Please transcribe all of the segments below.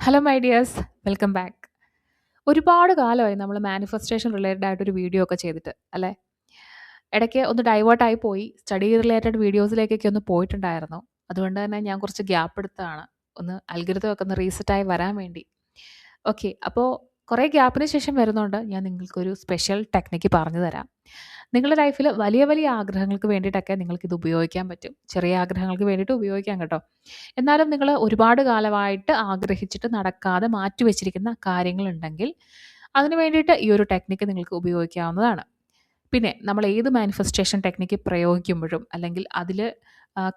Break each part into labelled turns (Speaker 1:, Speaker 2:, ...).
Speaker 1: Hello my dears, welcome back. ഒരുപാട് കാലമായി നമ്മൾ മാനിഫെസ്റ്റേഷൻ റിലേറ്റഡ് ആയിട്ടൊരു വീഡിയോ ഒക്കെ ചെയ്തിട്ട് അല്ലേ? ഇടയ്ക്ക് ഒന്ന് ഡൈവേർട്ടായി പോയി. സ്റ്റഡി റിലേറ്റഡ് വീഡിയോസിലേക്കൊക്കെ ഒന്ന് പോയിട്ടുണ്ടായിരുന്നു. അതുകൊണ്ട് തന്നെ ഞാൻ കുറച്ച് ഗ്യാപ്പ് എടുത്തതാണ്. ഒന്ന് അൽഗരിതം ഒക്കെ ഒന്ന് റീസെറ്റായി വരാൻ വേണ്ടി. ഓക്കെ, അപ്പോൾ കുറേ ഗ്യാപ്പിന് ശേഷം വരുന്നതുകൊണ്ട് ഞാൻ നിങ്ങൾക്കൊരു സ്പെഷ്യൽ ടെക്നിക്ക് പറഞ്ഞു തരാം. നിങ്ങളുടെ ലൈഫിൽ വലിയ വലിയ ആഗ്രഹങ്ങൾക്ക് വേണ്ടിയിട്ടൊക്കെ നിങ്ങൾക്കിത് ഉപയോഗിക്കാൻ പറ്റും. ചെറിയ ആഗ്രഹങ്ങൾക്ക് വേണ്ടിയിട്ട് ഉപയോഗിക്കാം കേട്ടോ. എന്നാലും നിങ്ങൾ ഒരുപാട് കാലമായിട്ട് ആഗ്രഹിച്ചിട്ട് നടക്കാതെ മാറ്റിവെച്ചിരിക്കുന്ന കാര്യങ്ങളുണ്ടെങ്കിൽ അതിന് വേണ്ടിയിട്ട് ഈ ഒരു ടെക്നിക്ക് നിങ്ങൾക്ക് ഉപയോഗിക്കാവുന്നതാണ്. പിന്നെ നമ്മൾ ഏത് മാനിഫെസ്റ്റേഷൻ ടെക്നിക്ക് പ്രയോഗിക്കുമ്പോഴും അല്ലെങ്കിൽ അതിൽ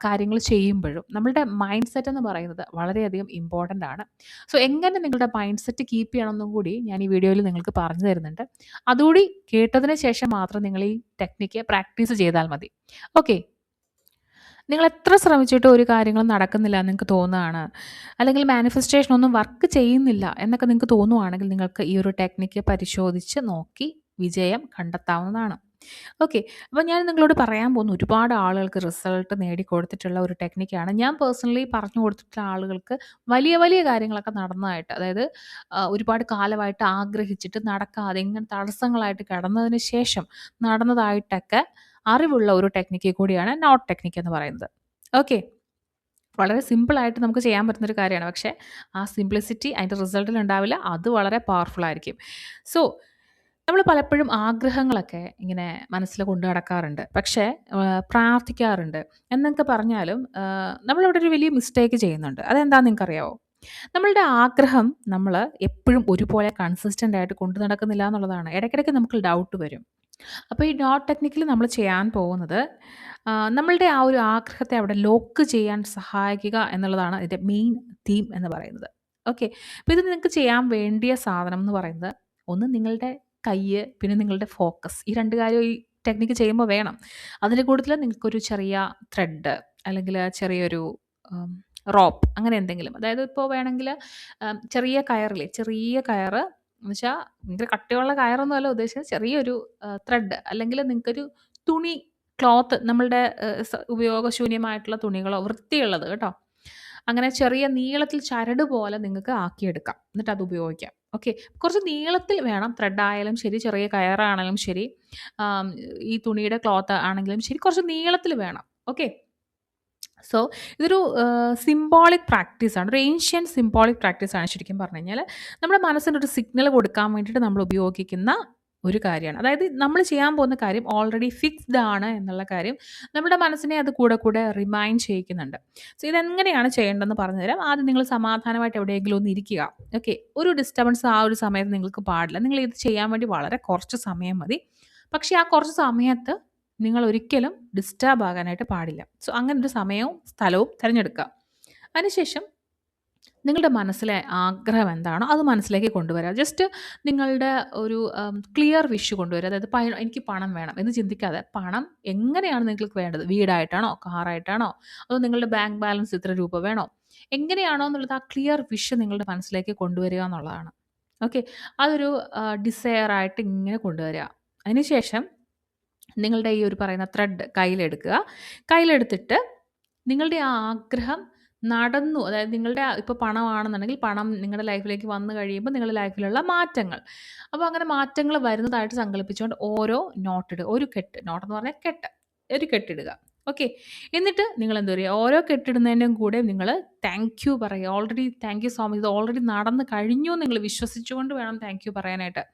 Speaker 1: കാര്യങ്ങൾ ചെയ്യുമ്പോഴും നമ്മളുടെ മൈൻഡ് സെറ്റ് എന്ന് പറയുന്നത് വളരെയധികം ഇമ്പോർട്ടൻ്റ് ആണ്. സോ എങ്ങനെ നിങ്ങളുടെ മൈൻഡ് സെറ്റ് കീപ്പ് ചെയ്യണമെന്നും കൂടി ഞാൻ ഈ വീഡിയോയിൽ നിങ്ങൾക്ക് പറഞ്ഞു തരുന്നുണ്ട്. അതുകൂടി കേട്ടതിന് ശേഷം മാത്രം നിങ്ങൾ ഈ ടെക്നിക്ക് പ്രാക്ടീസ് ചെയ്താൽ മതി. ഓക്കെ, നിങ്ങൾ എത്ര ശ്രമിച്ചിട്ടും ഒരു കാര്യങ്ങളും നടക്കുന്നില്ല എന്ന് നിങ്ങൾക്ക് തോന്നുകയാണ്, അല്ലെങ്കിൽ മാനിഫെസ്റ്റേഷൻ ഒന്നും വർക്ക് ചെയ്യുന്നില്ല എന്നൊക്കെ നിങ്ങൾക്ക് തോന്നുവാണെങ്കിൽ നിങ്ങൾക്ക് ഈ ഒരു ടെക്നിക്ക് പരിശോധിച്ച് നോക്കി വിജയം കണ്ടെത്താവുന്നതാണ്. ഓക്കെ, അപ്പോൾ ഞാൻ നിങ്ങളോട് പറയാൻ പോകുന്ന ഒരുപാട് ആളുകൾക്ക് റിസൾട്ട് നേടിക്കൊടുത്തിട്ടുള്ള ഒരു ടെക്നിക്കാണ്. ഞാൻ പേഴ്സണലി പറഞ്ഞു കൊടുത്തിട്ടുള്ള ആളുകൾക്ക് വലിയ വലിയ കാര്യങ്ങളൊക്കെ നടന്നതായിട്ട്, അതായത് ഒരുപാട് കാലമായിട്ട് ആഗ്രഹിച്ചിട്ട് നടക്കാതെ ഇങ്ങനെ തടസ്സങ്ങളായിട്ട് കിടന്നതിന് ശേഷം നടന്നതായിട്ടൊക്കെ അറിവുള്ള ഒരു ടെക്നിക്ക് കൂടിയാണ് നോട്ട് ടെക്നിക്ക് എന്ന് പറയുന്നത്. ഓക്കെ, വളരെ സിമ്പിളായിട്ട് നമുക്ക് ചെയ്യാൻ പറ്റുന്നൊരു കാര്യമാണ്. പക്ഷേ ആ സിംപ്ലിസിറ്റി അതിൻ്റെ റിസൾട്ടിൽ ഉണ്ടാവില്ല. അത് വളരെ പവർഫുൾ ആയിരിക്കും. സോ നമ്മൾ പലപ്പോഴും ആഗ്രഹങ്ങളൊക്കെ ഇങ്ങനെ മനസ്സിൽ കൊണ്ട് നടക്കാറുണ്ട്. പക്ഷേ പ്രാർത്ഥിക്കാറുണ്ട്. എന്നൊക്കെ പറഞ്ഞാലും നമ്മളിവിടെ ഒരു വലിയ മിസ്റ്റേക്ക് ചെയ്യുന്നുണ്ട്. അതെന്താണെന്ന് നിങ്ങൾക്കറിയാവോ? നമ്മളുടെ ആഗ്രഹം നമ്മൾ എപ്പോഴും ഒരുപോലെ കൺസിസ്റ്റൻ്റ് ആയിട്ട് കൊണ്ടു നടക്കുന്നില്ല എന്നുള്ളതാണ്. ഇടയ്ക്കിടയ്ക്ക് നമുക്ക് ഡൗട്ട് വരും. അപ്പോൾ ഈ നോട്ട് ടെക്നിക്കിൽ നമ്മൾ ചെയ്യാൻ പോകുന്നത് നമ്മളുടെ ആ ഒരു ആഗ്രഹത്തെ അവിടെ ലോക്ക് ചെയ്യാൻ സഹായിക്കുക എന്നുള്ളതാണ് ഇതിൻ്റെ മെയിൻ തീം എന്ന് പറയുന്നത്. ഓക്കെ, അപ്പോൾ ഇത് നിങ്ങൾക്ക് ചെയ്യാൻ വേണ്ടിയ സാധനം എന്ന് പറയുന്നത് ഒന്ന് നിങ്ങളുടെ കയ്യ്, പിന്നെ നിങ്ങളുടെ ഫോക്കസ്. ഈ 2 കാര്യം ഈ ടെക്നിക്ക് ചെയ്യുമ്പോൾ വേണം. അതിൻ്റെ കൂട്ടത്തിൽ നിങ്ങൾക്കൊരു ചെറിയ ത്രെഡ് അല്ലെങ്കിൽ ചെറിയൊരു റോപ്പ് അങ്ങനെ എന്തെങ്കിലും. അതായത് ഇപ്പോൾ വേണമെങ്കിൽ ചെറിയ കയറില്ലേ, ചെറിയ കയറ് എന്ന് വെച്ചാൽ ഭയങ്കര കട്ടിയുള്ള കയറൊന്നുമല്ല ഉദ്ദേശിച്ചത്. ചെറിയൊരു ത്രെഡ് അല്ലെങ്കിൽ നിങ്ങൾക്കൊരു തുണി, ക്ലോത്ത്, നമ്മളുടെ ഉപയോഗശൂന്യമായിട്ടുള്ള തുണികളോ വൃത്തിയുള്ളത് കേട്ടോ. അങ്ങനെ ചെറിയ നീളത്തിൽ ചരട് പോലെ നിങ്ങൾക്ക് ആക്കിയെടുക്കാം. എന്നിട്ട് അത് ഉപയോഗിക്കാം. ഓക്കെ, കുറച്ച് നീളത്തിൽ വേണം. ത്രെഡ് ആയാലും ശരി, ചെറിയ കയറാണെങ്കിലും ശരി, ആം, ഈ തുണിയുടെ ക്ലോത്ത് ആണെങ്കിലും ശരി, കുറച്ച് നീളത്തിൽ വേണം. ഓക്കെ, സോ ഇതൊരു സിംബോളിക് പ്രാക്ടീസാണ്. ഒരു ഏൻഷ്യൻ സിംബോളിക് പ്രാക്ടീസാണ് ശരിക്കും പറഞ്ഞു കഴിഞ്ഞാൽ. നമ്മുടെ മനസ്സിനൊരു സിഗ്നൽ കൊടുക്കാൻ വേണ്ടിയിട്ട് നമ്മൾ ഉപയോഗിക്കുന്ന ഒരു കാര്യമാണ്. അതായത് നമ്മൾ ചെയ്യാൻ പോകുന്ന കാര്യം ഓൾറെഡി ഫിക്സ്ഡ് ആണ് എന്നുള്ള കാര്യം നമ്മുടെ മനസ്സിനെ അത് കൂടെ കൂടെ റിമൈൻഡ് ചെയ്യിക്കുന്നുണ്ട്. സോ ഇതെങ്ങനെയാണ് ചെയ്യേണ്ടതെന്ന് പറഞ്ഞു തരാം. ആദ്യം നിങ്ങൾ സമാധാനമായിട്ട് എവിടെയെങ്കിലും ഒന്ന് ഇരിക്കുക. ഓക്കെ, ഒരു ഡിസ്റ്റർബൻസ് ആ ഒരു സമയത്ത് നിങ്ങൾക്ക് പാടില്ല. നിങ്ങൾ ഇത് ചെയ്യാൻ വേണ്ടി വളരെ കുറച്ച് സമയം മതി. പക്ഷേ ആ കുറച്ച് സമയത്ത് നിങ്ങൾ ഒരിക്കലും ഡിസ്റ്റർബ് ആകാനായിട്ട് പാടില്ല. സോ അങ്ങനെ ഒരു സമയവും സ്ഥലവും തിരഞ്ഞെടുക്കുക. അതിനുശേഷം നിങ്ങളുടെ മനസ്സിലെ ആഗ്രഹം എന്താണോ അത് മനസ്സിലേക്ക് കൊണ്ടുവരിക. ജസ്റ്റ് നിങ്ങളുടെ ഒരു ക്ലിയർ വിഷ് കൊണ്ടുവരിക. അതായത് എനിക്ക് പണം വേണം എന്ന് ചിന്തിക്കാതെ, പണം എങ്ങനെയാണ് നിങ്ങൾക്ക് വേണ്ടത്? വീടായിട്ടാണോ, കാറായിട്ടാണോ, അതോ നിങ്ങളുടെ ബാങ്ക് ബാലൻസ് ഇത്ര രൂപ വേണോ, എങ്ങനെയാണോ എന്നുള്ളത് ആ ക്ലിയർ വിഷ് നിങ്ങളുടെ മനസ്സിലേക്ക് കൊണ്ടുവരിക എന്നുള്ളതാണ്. ഓക്കെ, അതൊരു ഡിസയർ ആയിട്ട് ഇങ്ങനെ കൊണ്ടുവരിക. അതിനുശേഷം നിങ്ങളുടെ ഈ ഒരു പറയുന്ന ത്രെഡ് കയ്യിലെടുക്കുക. കയ്യിലെടുത്തിട്ട് നിങ്ങളുടെ ആ ആഗ്രഹം നടന്നു, അതായത് നിങ്ങളുടെ ഇപ്പോൾ പണമാണെന്നുണ്ടെങ്കിൽ പണം നിങ്ങളുടെ ലൈഫിലേക്ക് വന്നു കഴിയുമ്പോൾ നിങ്ങളുടെ ലൈഫിലുള്ള മാറ്റങ്ങൾ, അപ്പോൾ അങ്ങനെ മാറ്റങ്ങൾ വരുന്നതായിട്ട് സങ്കല്പിച്ചുകൊണ്ട് ഓരോ നോട്ടിടുക. ഒരു കെട്ട്, നോട്ടെന്ന് പറഞ്ഞാൽ കെട്ട്, ഒരു കെട്ടിടുക. ഓക്കെ, എന്നിട്ട് നിങ്ങൾ എന്താ പറയുക, ഓരോ കെട്ടിടുന്നതിൻ്റെയും കൂടെ നിങ്ങൾ താങ്ക് യു പറയുക. Already thank you so much, ഇത് ഓൾറെഡി നടന്ന് കഴിഞ്ഞു നിങ്ങൾ വിശ്വസിച്ചുകൊണ്ട് വേണം താങ്ക് യു പറയാനായിട്ട്.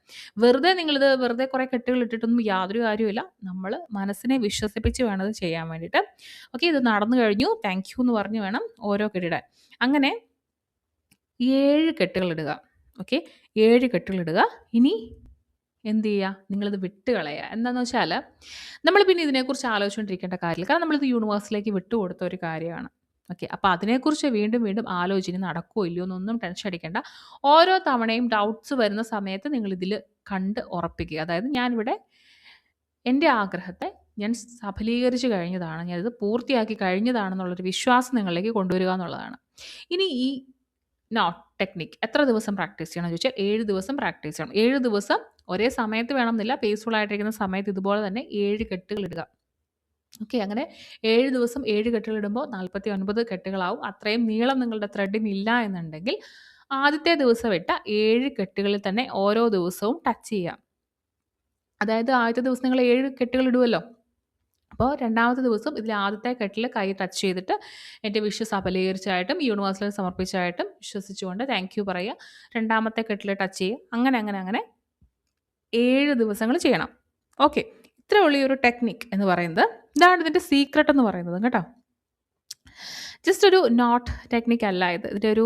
Speaker 1: വെറുതെ കുറേ കെട്ടുകൾ ഇട്ടിട്ടൊന്നും യാതൊരു കാര്യവുമില്ല. നമ്മൾ മനസ്സിനെ വിശ്വസിപ്പിച്ച് വേണം ഇത് ചെയ്യാൻ വേണ്ടിയിട്ട്. ഓക്കെ, ഇത് നടന്നു കഴിഞ്ഞു, താങ്ക് യു എന്ന് പറഞ്ഞ് വേണം ഓരോ കെട്ടിടാൻ. അങ്ങനെ 7 കെട്ടുകൾ ഇടുക. ഓക്കെ, 7 കെട്ടുകൾ ഇടുക. ഇനി എന്ത് ചെയ്യുക, നിങ്ങളിത് വിട്ട് കളയുക. എന്താണെന്ന് വെച്ചാൽ നമ്മൾ പിന്നെ ഇതിനെക്കുറിച്ച് ആലോചിച്ചുകൊണ്ടിരിക്കേണ്ട കാര്യമില്ല. കാരണം നമ്മളിത് യൂണിവേഴ്സിലേക്ക് വിട്ടുകൊടുത്ത ഒരു കാര്യമാണ്. ഓക്കെ, അപ്പോൾ അതിനെക്കുറിച്ച് വീണ്ടും വീണ്ടും ആലോചിച്ച് നടക്കുമോ ഇല്ലയോ എന്നൊന്നും ടെൻഷൻ അടിക്കേണ്ട. ഓരോ തവണയും ഡൗട്ട്സ് വരുന്ന സമയത്ത് നിങ്ങളിതിൽ കണ്ട് ഉറപ്പിക്കുക. അതായത് ഞാനിവിടെ എൻ്റെ ആഗ്രഹത്തെ ഞാൻ സഫലീകരിച്ച് കഴിഞ്ഞതാണ്, ഞാനിത് പൂർത്തിയാക്കി കഴിഞ്ഞതാണെന്നുള്ളൊരു വിശ്വാസം നിങ്ങളിലേക്ക് കൊണ്ടുവരിക എന്നുള്ളതാണ്. ഇനി ഈ നോട്ട് ടെക്നിക്ക് എത്ര ദിവസം പ്രാക്ടീസ് ചെയ്യണം എന്ന് ചോദിച്ചാൽ 7 ദിവസം പ്രാക്ടീസ് ചെയ്യണം. 7 ദിവസം ഒരേ സമയത്ത് വേണമെന്നില്ല. പീസ്ഫുൾ ആയിട്ടിരിക്കുന്ന സമയത്ത് ഇതുപോലെ തന്നെ 7 കെട്ടുകൾ ഇടുക. ഓക്കെ, അങ്ങനെ 7 ദിവസം 7 കെട്ടുകൾ ഇടുമ്പോൾ 49 കെട്ടുകളാവും. അത്രയും നീളം നിങ്ങളുടെ ത്രെഡിന് ഇല്ല എന്നുണ്ടെങ്കിൽ ആദ്യത്തെ ദിവസം ഇട്ട 7 കെട്ടുകളിൽ തന്നെ ഓരോ ദിവസവും ടച്ച് ചെയ്യുക. അതായത് ആദ്യത്തെ ദിവസം നിങ്ങൾ 7 കെട്ടുകൾ ഇടുമല്ലോ. അപ്പോൾ രണ്ടാമത്തെ ദിവസം ഇതിൽ ആദ്യത്തെ കെട്ടിൽ കൈ ടച്ച് ചെയ്തിട്ട് എൻ്റെ വിഷസ് അപലേഖരിച്ചായിട്ടും യൂണിവേഴ്സിൽ സമർപ്പിച്ചായിട്ടും വിശ്വസിച്ചുകൊണ്ട് താങ്ക് യു പറയുക. രണ്ടാമത്തെ കെട്ടിൽ ടച്ച് ചെയ്യുക. അങ്ങനെ അങ്ങനെ അങ്ങനെ 7 ദിവസങ്ങൾ ചെയ്യണം. ഓക്കെ, ഇത്രേ ഉള്ളൂ ഈ ഒരു ടെക്നിക്ക് എന്ന് പറയുന്നത്. ഇതാണ് ഇതിൻ്റെ സീക്രട്ട് എന്ന് പറയുന്നത് കേട്ടോ. ജസ്റ്റ് ഒരു നോട്ട് ടെക്നിക്ക് അല്ല ഇത്. ഇതിൻ്റെ ഒരു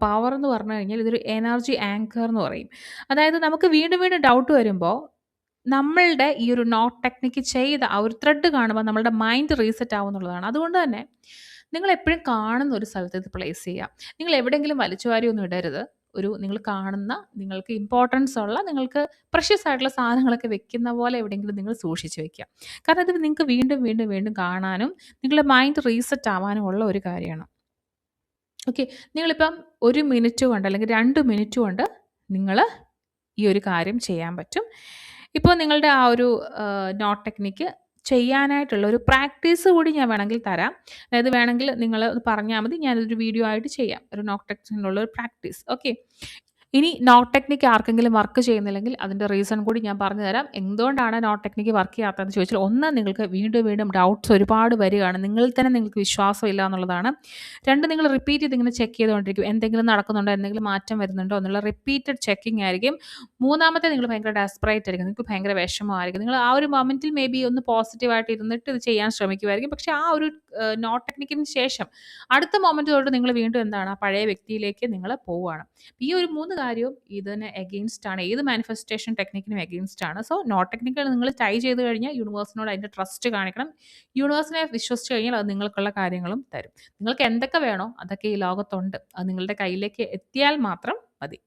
Speaker 1: പവർ എന്ന് പറഞ്ഞു കഴിഞ്ഞാൽ ഇതൊരു എനർജി ആങ്കർ എന്ന് പറയും. അതായത് നമുക്ക് വീണ്ടും വീണ്ടും ഡൗട്ട് വരുമ്പോൾ നമ്മളുടെ ഈ ഒരു നോട്ട് ടെക്നിക്ക് ചെയ്ത ആ ഒരു ത്രെഡ് കാണുമ്പോൾ നമ്മളുടെ മൈൻഡ് റീസെറ്റ് ആവും എന്നുള്ളതാണ്. അതുകൊണ്ട് തന്നെ നിങ്ങൾ എപ്പോഴും കാണുന്ന ഒരു സ്ഥലത്ത് ഇത് പ്ലേസ് ചെയ്യുക. നിങ്ങൾ എവിടെയെങ്കിലും വലിച്ചുവാരി ഒന്നും ഇടരുത്. നിങ്ങൾ കാണുന്ന, നിങ്ങൾക്ക് ഇമ്പോർട്ടൻസ് ഉള്ള, നിങ്ങൾക്ക് പ്രഷ്യസ് ആയിട്ടുള്ള സാധനങ്ങളൊക്കെ വെക്കുന്ന പോലെ എവിടെയെങ്കിലും നിങ്ങൾ സൂക്ഷിച്ച് വെക്കുക. കാരണം ഇത് നിങ്ങൾക്ക് വീണ്ടും വീണ്ടും വീണ്ടും കാണാനും നിങ്ങളുടെ മൈൻഡ് റീസെറ്റ് ആവാനും ഉള്ള ഒരു കാര്യമാണ്. ഓക്കെ, നിങ്ങളിപ്പം 1 മിനിറ്റ് കൊണ്ട് അല്ലെങ്കിൽ 2 മിനിറ്റ് കൊണ്ട് നിങ്ങൾ ഈ ഒരു കാര്യം ചെയ്യാൻ പറ്റും. ഇപ്പോൾ നിങ്ങളുടെ ആ ഒരു നോട്ട് ടെക്നിക്ക് ചെയ്യാനായിട്ടുള്ള ഒരു പ്രാക്ടീസ് കൂടി ഞാൻ വേണമെങ്കിൽ തരാം. അതായത് വേണമെങ്കിൽ നിങ്ങൾ പറഞ്ഞാൽ മതി, ഞാനൊരു വീഡിയോ ആയിട്ട് ചെയ്യാം. ഒരു നോട്ട് ടെക്നിക്കിനുള്ള ഒരു പ്രാക്ടീസ്. ഓക്കെ, ഇനി നോട്ട് ടെക്നിക്ക് ആർക്കെങ്കിലും വർക്ക് ചെയ്യുന്നില്ലെങ്കിൽ അതിൻ്റെ റീസൺ കൂടി ഞാൻ പറഞ്ഞു തരാം. എന്തുകൊണ്ടാണ് നോട്ട് ടെക്നിക്ക് വർക്ക് ചെയ്യാത്തതെന്ന് ചോദിച്ചാൽ, ഒന്ന്, നിങ്ങൾക്ക് വീണ്ടും വീണ്ടും ഡൗട്ട്സ് ഒരുപാട് വരികയാണ്, നിങ്ങളിൽ തന്നെ നിങ്ങൾക്ക് വിശ്വാസമില്ല എന്നുള്ളതാണ്. 2, നിങ്ങൾ റിപ്പീറ്റ് ചെയ്ത് ഇങ്ങനെ ചെക്ക് ചെയ്തുകൊണ്ടിരിക്കും, എന്തെങ്കിലും നടക്കുന്നുണ്ടോ, എന്തെങ്കിലും മാറ്റം വരുന്നുണ്ടോ എന്നുള്ള റിപ്പീറ്റഡ് ചെക്കിംഗ് ആയിരിക്കും. 3, നിങ്ങൾ ഭയങ്കര ഡെസ്പറേറ്റ് ആയിരിക്കും, നിങ്ങൾക്ക് ഭയങ്കര വിഷമമായിരിക്കും. നിങ്ങൾ ആ ഒരു മൊമെൻറ്റിൽ മേ ബി ഒന്ന് പോസിറ്റീവായിട്ട് ഇരുന്നിട്ട് ഇത് ചെയ്യാൻ ശ്രമിക്കുമായിരിക്കും. പക്ഷേ ആ ഒരു നോട്ട് ടെക്നിക്കിന് ശേഷം അടുത്ത മൊമെൻറ്റ് തൊട്ട് നിങ്ങൾ വീണ്ടും എന്താണ്, ആ പഴയ വ്യക്തിയിലേക്ക് നിങ്ങൾ പോവുകയാണ്. ഈ ഒരു 3 കാര്യവും ഇതിന് എഗെയിൻസ്റ്റ് ആണ്, ഏത് മാനിഫെസ്റ്റേഷൻ ടെക്നിക്കിനും എഗെയിൻസ്റ്റ് ആണ്. സോ നോട്ട് ടെക്നിക്കുകൾ നിങ്ങൾ ട്രൈ ചെയ്ത് കഴിഞ്ഞാൽ യൂണിവേഴ്സിനോട് അതിൻ്റെ ട്രസ്റ്റ് കാണിക്കണം. യൂണിവേഴ്സിനെ വിശ്വസിച്ച് കഴിഞ്ഞാൽ അത് നിങ്ങൾക്കുള്ള കാര്യങ്ങളും തരും. നിങ്ങൾക്ക് എന്തൊക്കെ വേണോ അതൊക്കെ ഈ ലോകത്തുണ്ട്, അത് നിങ്ങളുടെ കയ്യിലേക്ക് എത്തിയാൽ മാത്രം മതി.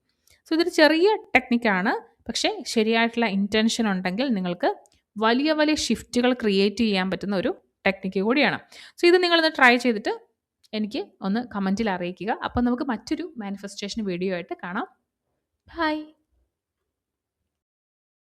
Speaker 1: സോ ഇതൊരു ചെറിയ ടെക്നിക്കാണ്, പക്ഷേ ശരിയായിട്ടുള്ള ഇൻറ്റൻഷൻ ഉണ്ടെങ്കിൽ നിങ്ങൾക്ക് വലിയ വലിയ ഷിഫ്റ്റുകൾ ക്രിയേറ്റ് ചെയ്യാൻ പറ്റുന്ന ഒരു ടെക്നിക്ക് കൂടിയാണ്. സോ ഇത് നിങ്ങളൊന്ന് ട്രൈ ചെയ്തിട്ട് എനിക്ക് ഒന്ന് കമൻറ്റിൽ അറിയിക്കുക. അപ്പോൾ നമുക്ക് മറ്റൊരു മാനിഫെസ്റ്റേഷൻ വീഡിയോ ആയിട്ട് കാണാം. ബൈ.